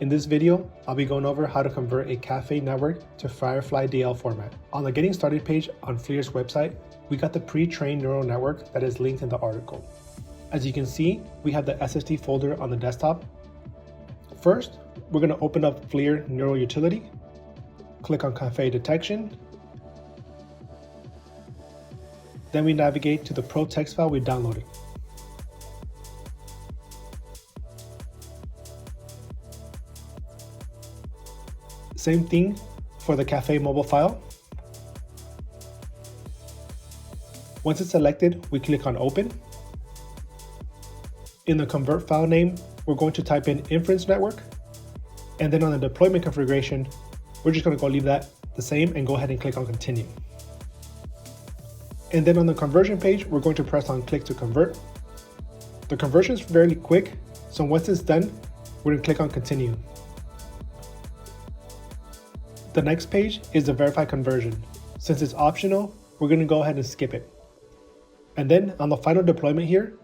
In this video, I'll be going over how to convert a cafe network to Firefly DL format. On the Getting Started page on FLIR's website, we got the pre-trained neural network that is linked in the article. As you can see, we have the SSD folder on the desktop. First, we're going to open up FLIR Neural Utility, click on Cafe Detection. Then we navigate to the Pro text file we downloaded. Same thing for the Cafe mobile file. Once it's selected, we click on Open. In the convert file name, we're going to type in inference network. And then on the deployment configuration, we're just going to go leave that the same and go ahead and click on Continue. And then on the conversion page, we're going to press on Click to Convert. The conversion is fairly quick, so once it's done, we're going to click on Continue. The next page is the verify conversion. Since it's optional, we're going to go ahead and skip it. And then on the final deployment here,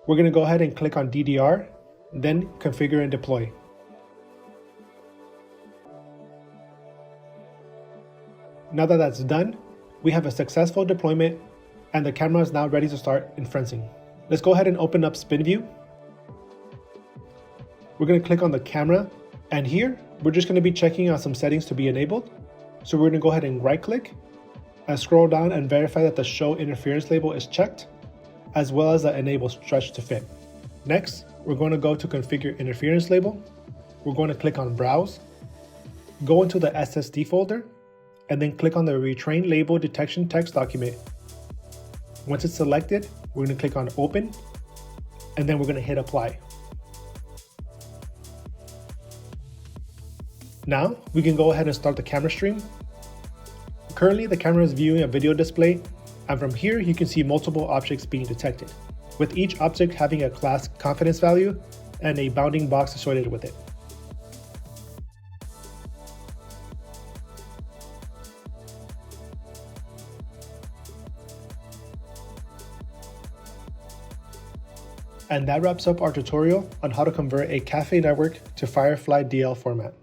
we're going to go ahead and click on DDR, then configure and deploy. Now that that's done, we have a successful deployment and the camera is now ready to start inferencing. Let's go ahead and open up Spin View. We're going to click on the camera, and here we're just going to be checking on some settings to be enabled. So we're going to go ahead and right click and scroll down and verify that the show interference label is checked, as well as the enable stretch to fit. Next, we're going to go to configure interference label. We're going to click on browse, go into the SSD folder, and then click on the retrain label detection text document. Once it's selected, we're going to click on open, and then we're going to hit apply. Now we can go ahead and start the camera stream. Currently the camera is viewing a video display, and from here you can see multiple objects being detected, with each object having a class confidence value and a bounding box associated with it. And that wraps up our tutorial on how to convert a cafe network to Firefly DL format.